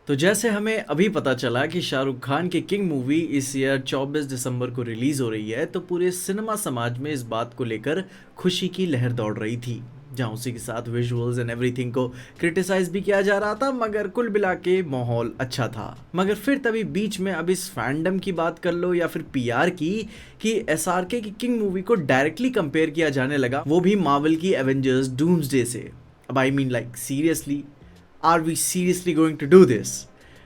तो जैसे हमें अभी पता चला कि शाहरुख खान की किंग मूवी इस ईयर 24 दिसंबर को रिलीज हो रही है, तो पूरे सिनेमा समाज में इस बात को लेकर खुशी की लहर दौड़ रही थी। जहां उसी के साथ विजुअल्स एंड एवरीथिंग को क्रिटिसाइज भी किया जा रहा था, मगर कुल मिला के माहौल अच्छा था। मगर फिर तभी बीच में अब इस फैंडम की बात कर लो या फिर पीआर की, कि एसआरके की किंग मूवी को डायरेक्टली कंपेयर किया जाने लगा, वो भी मार्वल की एवेंजर्स डूम्सडे से। अब I mean like seriously, are we seriously going to do this?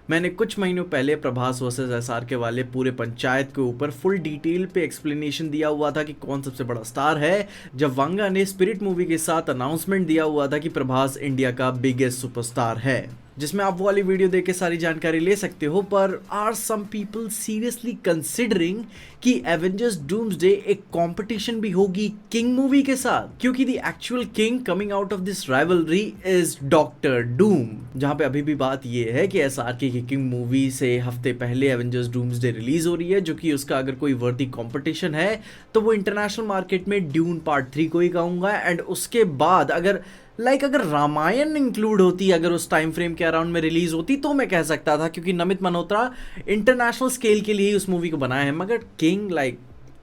मैंने कुछ महीनों पहले प्रभास वर्सेस एसआर के वाले पूरे पंचायत के ऊपर फुल डिटेल पे एक्सप्लेनेशन दिया हुआ था कि कौन सबसे बड़ा स्टार है, जब वांगा ने स्पिरिट मूवी के साथ अनाउंसमेंट दिया हुआ था कि प्रभास इंडिया का बिगेस्ट सुपरस्टार है, जिसमें आप वो वाली वीडियो देख के सारी जानकारी ले सकते हो। पर are some people seriously considering कि एवेंजर्स डूम्सडे एक कंपटीशन भी होगी किंग मूवी के साथ? क्योंकि the actual king coming out of this rivalry is Doctor Doom. जहां पे अभी भी बात ये है कि एसआरके की किंग मूवी से हफ्ते पहले एवेंजर्स डूम्सडे रिलीज हो रही है, जो कि उसका अगर कोई वर्दी कंपटीशन है तो वो इंटरनेशनल मार्केट में ड्यून पार्ट 3 को ही कहूंगा। एंड उसके बाद अगर अगर रामायण इंक्लूड होती, अगर उस टाइम फ्रेम के अराउंड में रिलीज होती, तो मैं कह सकता था, क्योंकि नमित मल्होत्रा इंटरनेशनल स्केल के लिए ही उस मूवी को बनाया है। मगर किंग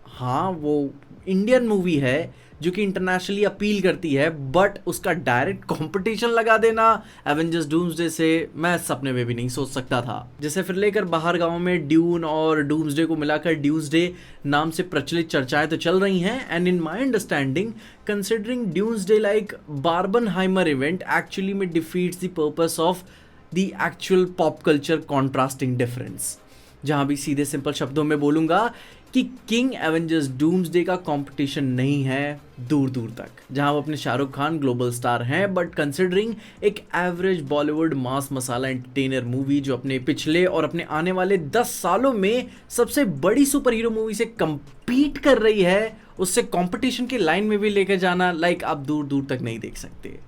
हाँ वो इंडियन मूवी है जो कि इंटरनेशनली अपील करती है, बट उसका डायरेक्ट कंपटीशन लगा देना एवेंजर्स डूम्सडे से मैं सपने में भी नहीं सोच सकता था। जैसे फिर लेकर बाहर गांव में ड्यून और डूम्सडे को मिलाकर ड्यूम्सडे नाम से प्रचलित चर्चाएं तो चल रही हैं। And in my understanding, considering Doomsday like Barbenheimer event actually में defeats the purpose of the actual pop culture contrasting difference. जहां भी सीधे सिंपल शब्दों में बोलूंगा कि किंग एवेंजर्स डूम्सडे का कंपटीशन नहीं है दूर दूर तक। जहां वो अपने शाहरुख खान ग्लोबल स्टार हैं, बट कंसिडरिंग एक average Bollywood mass masala entertainer movie जो अपने पिछले और अपने आने वाले 10 सालों में सबसे बड़ी सुपर हीरो मूवी से कंपीट कर रही है, उससे कंपटीशन के लाइन में भी लेकर जाना आप दूर दूर तक नहीं देख सकते।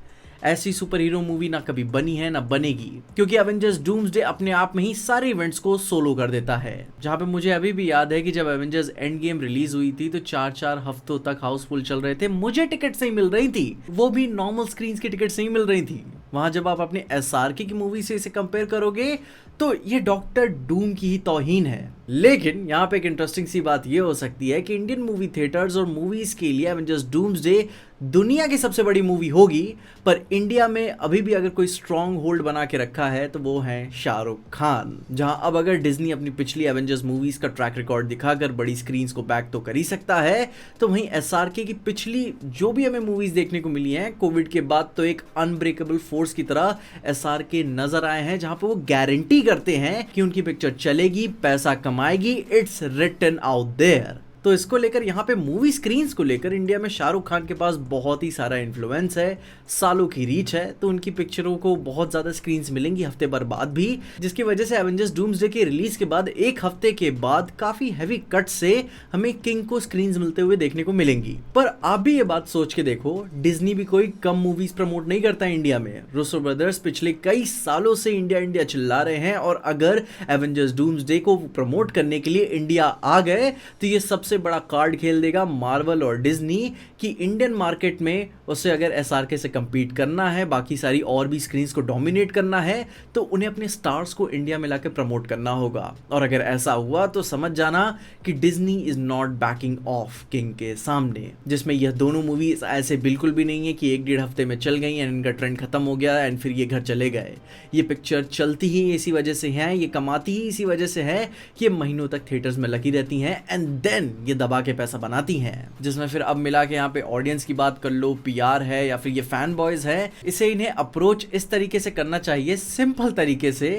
ऐसी सुपर हीरो मूवी ना कभी बनी है ना बनेगी, क्योंकि एवेंजर्स डूम्सडे अपने आप में ही सारे इवेंट्स को सोलो कर देता है। जहां पे मुझे अभी भी याद है कि जब एवेंजर्स एंड गेम रिलीज हुई थी तो 4-4 हफ्तों तक हाउसफुल चल रहे थे, मुझे टिकट नहीं मिल रही थी, वो भी नॉर्मल स्क्रीन की टिकट नहीं मिल रही थी। वहां जब आप अपने एसआरके की मूवी से इसे कंपेयर करोगे तो ये डॉक्टर डूम की ही तौहीन है। लेकिन यहाँ पे एक इंटरेस्टिंग सी बात ये हो सकती है कि इंडियन मूवी थिएटर्स और मूवीज के लिए एवेंजर्स डूम्सडे दुनिया की सबसे बड़ी मूवी होगी, पर इंडिया में अभी भी अगर कोई स्ट्रॉन्ग होल्ड बना के रखा है तो वो है शाहरुख खान। जहां अब अगर डिज्नी अपनी पिछली एवेंजर्स मूवीज का ट्रैक रिकॉर्ड दिखाकर बड़ी स्क्रीन को बैक तो कर ही सकता है, तो वहीं एसआरके की पिछली जो भी हमें मूवीज देखने को मिली हैं कोविड के बाद, तो एक अनब्रेकेबल फोर्स की तरह एसआरके नजर आए हैं, जहां पे वो गारंटी करते हैं कि उनकी पिक्चर चलेगी, पैसा कमाएगी, इट्स रिटन आउट देयर। तो इसको लेकर यहाँ पे मूवी स्क्रीन्स को लेकर इंडिया में शाहरुख खान के पास बहुत ही सारा इन्फ्लुएंस है, सालों की रीच है, तो उनकी पिक्चरों को बहुत ज़्यादा स्क्रीन्स मिलेंगी हफ्ते भर बाद भी, जिसकी वजह से एवेंजर्स डूम्सडे के रिलीज के बाद एक हफ्ते के बाद काफ़ी हैवी कट से हमें किंग को स्क्रीन्स मिलते हुए देखने को मिलेंगी। पर आप भी ये बात सोच के देखो, डिज्नी भी कोई कम मूवीज प्रमोट नहीं करता है इंडिया में। रूसो ब्रदर्स पिछले कई सालों से इंडिया इंडिया चिल्ला रहे हैं, और अगर एवेंजर्स डूम्सडे को प्रमोट करने के लिए इंडिया आ गए तो ये सबसे बड़ा कार्ड खेल देगा मार्वल और डिज्नी कि इंडियन मार्केट में उसे अगर एसआरके से कंपीट करना है, बाकी सारी और भी स्क्रीन्स को डोमिनेट करना है, तो उन्हें अपने स्टार्स को इंडिया में लाकर प्रमोट करना होगा। और अगर ऐसा हुआ तो समझ जाना कि Disney is not banking of king के सामने, जिसमें यह दोनों मूवीज ऐसे बिल्कुल भी नहीं है कि 1-1.5 हफ्ते में चल गई एंड इनका ट्रेंड खत्म हो गया एंड फिर ये घर चले गए। ये पिक्चर चलती ही इसी वजह से है, ये कमाती ही इसी वजह से है कि ये महीनों तक थिएटर्स में लगी रहती हैं एंड देन ये दबा के पैसा बनाती हैं। जिसमें फिर अब मिला के यहाँ पे ऑडियंस की बात कर लो, पीआर है या फिर ये फैन बॉयज है, इसे इन्हें अप्रोच इस तरीके से करना चाहिए, सिंपल तरीके से,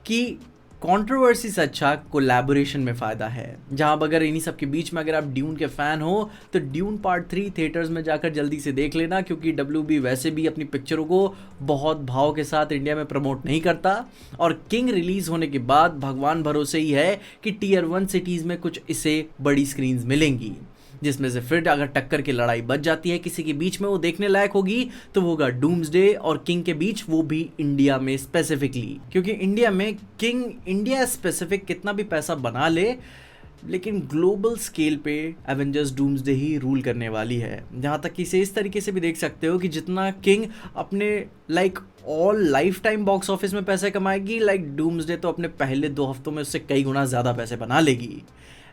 कि कंट्रोवर्सी से अच्छा कोलैबोरेशन में फ़ायदा है। जहां अगर इन्हीं सब के बीच में अगर आप ड्यून के फ़ैन हो तो ड्यून पार्ट 3 थिएटर्स में जाकर जल्दी से देख लेना, क्योंकि WB वैसे भी अपनी पिक्चरों को बहुत भाव के साथ इंडिया में प्रमोट नहीं करता। और किंग रिलीज़ होने के बाद भगवान भरोसे ही है कि Tier 1 सिटीज़ में कुछ इसे बड़ी स्क्रीन्स मिलेंगी, जिसमें से फिर अगर टक्कर की लड़ाई बच जाती है किसी के बीच में, वो देखने लायक होगी, तो वो होगा डूम्सडे और किंग के बीच, वो भी इंडिया में स्पेसिफिकली। क्योंकि इंडिया में किंग इंडिया स्पेसिफिक कितना भी पैसा बना ले, लेकिन ग्लोबल स्केल पे एवेंजर्स डूम्सडे ही रूल करने वाली है। जहाँ तक कि इसे इस तरीके से भी देख सकते हो कि जितना किंग अपने all life time box office में पैसे कमाएगी, डूम्सडे तो अपने पहले 2 हफ्तों में उससे कई गुना ज़्यादा पैसे बना लेगी।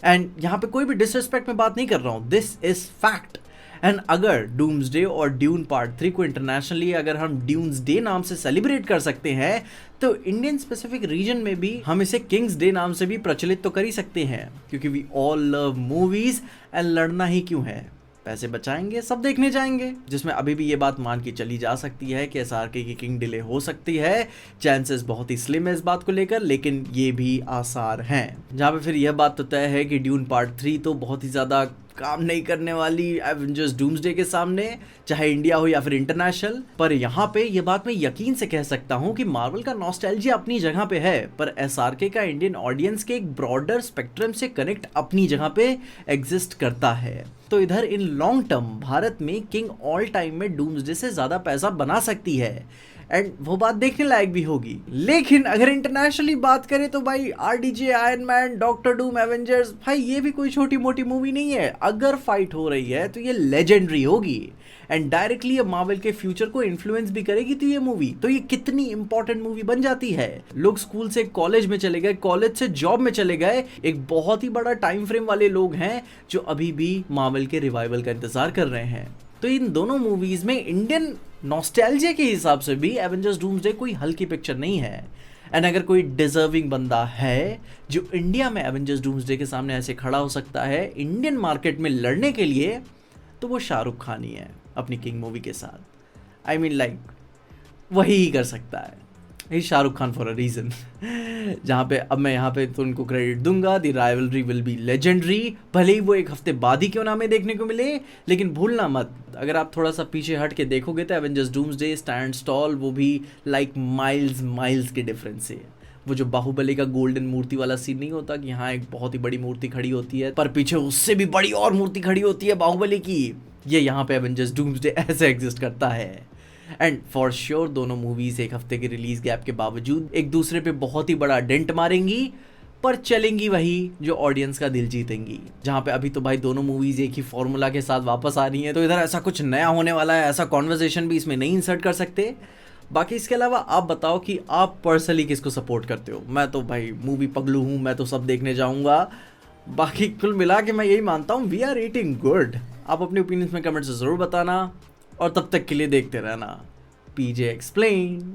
एंड यहाँ पे कोई भी डिसरिस्पेक्ट में बात नहीं कर रहा हूँ, दिस इज फैक्ट। एंड अगर डूम्सडे और ड्यून पार्ट 3 को इंटरनेशनली अगर हम ड्यून्सडे नाम से सेलिब्रेट कर सकते हैं, तो इंडियन स्पेसिफिक रीजन में भी हम इसे किंग्स डे नाम से भी प्रचलित तो कर ही सकते हैं, क्योंकि we all love movies and लड़ना ही क्यों है, पैसे बचाएंगे सब देखने जाएंगे। जिसमें अभी भी ये बात मान के चली जा सकती है कि एसआरके की किंग डिले हो सकती है, चांसेस बहुत ही स्लिम है इस बात को लेकर, लेकिन ये भी आसार हैं। जहाँ पे फिर यह बात तो तय है कि ड्यून पार्ट 3 तो बहुत ही ज़्यादा काम नहीं करने वाली एवेंजर्स डूम्सडे के सामने, चाहे इंडिया हो या फिर इंटरनेशनल। पर यहाँ पे ये बात मैं यकीन से कह सकता हूँ कि मार्वल का नॉस्टैल्जिया अपनी जगह पे है, पर एसआरके का इंडियन ऑडियंस के एक ब्रॉडर स्पेक्ट्रम से कनेक्ट अपनी जगह पे एग्जिस्ट करता है। तो इधर इन लॉन्ग टर्म भारत में किंग ऑल टाइम में डूम्सडे से ज़्यादा पैसा बना सकती है, एंड वो बात देखने लायक भी होगी। लेकिन अगर इंटरनेशनली बात करें तो भाई RDJ, iron man, doctor Doom, Avengers, भाई ये भी कोई छोटी मोटी मूवी नहीं है। अगर फाइट हो रही है तो ये लेजेंडरी होगी एंड डायरेक्टली ये मार्वल के फ्यूचर को इन्फ्लुएंस भी करेगी। तो ये मूवी तो ये कितनी इंपॉर्टेंट मूवी बन जाती है। लोग स्कूल से कॉलेज में चले गए, कॉलेज से जॉब में चले गए, एक बहुत ही बड़ा टाइम फ्रेम वाले लोग हैं जो अभी भी मार्वल के रिवाइवल का इंतजार कर रहे हैं। तो इन दोनों मूवीज में इंडियन नॉस्टैल्जिया के हिसाब से भी एवेंजर्स डूम्सडे कोई हल्की पिक्चर नहीं है। एंड अगर कोई डिजर्विंग बंदा है जो इंडिया में एवेंजर्स डूम्सडे के सामने ऐसे खड़ा हो सकता है इंडियन मार्केट में लड़ने के लिए, तो वो शाहरुख खान ही है अपनी किंग मूवी के साथ। आई मीन वही ही कर सकता है, ही Shahrukh Khan for a reason. जहाँ पे अब मैं यहाँ पे तो उनको क्रेडिट दूंगा, the rivalry will be legendary, भले ही वो 1 हफ्ते बाद ही क्यों ना हमें देखने को मिले। लेकिन भूलना मत, अगर आप थोड़ा सा पीछे हट के देखोगे तो एवेंजर्स डूम्सडे स्टैंड टॉल, वो भी माइल्स के डिफरेंस से। वो जो बाहुबली का गोल्डन मूर्ति वाला सीन नहीं होता कि यहाँ एक बहुत ही बड़ी मूर्ति खड़ी होती है पर पीछे उससे भी बड़ी और मूर्ति खड़ी होती है बाहुबली की, ये यहाँ पे एवेंजर्स डूम्सडे ऐसे एग्जिस्ट करता है। एंड फॉर श्योर दोनों मूवीज 1 हफ्ते के रिलीज गैप के बावजूद एक दूसरे पे बहुत ही बड़ा डेंट मारेंगी, पर चलेंगी वही जो ऑडियंस का दिल जीतेंगी। जहाँ पे अभी तो भाई दोनों मूवीज एक ही फॉर्मूला के साथ वापस आ रही हैं, तो इधर ऐसा कुछ नया होने वाला है, ऐसा कॉन्वर्सेशन भी इसमें नहीं इंसर्ट कर सकते। बाकी इसके अलावा आप बताओ कि आप पर्सनली किसको सपोर्ट करते हो। मैं तो भाई मूवी पगलू हूँ, मैं तो सब देखने जाऊँगा। बाकी कुल मिला के मैं यही मानता हूँ वी आर रेटिंग गुड। आप अपने ओपिनियंस में कमेंट से ज़रूर बताना और तब तक के लिए देखते रहना पीजे एक्सप्लेन।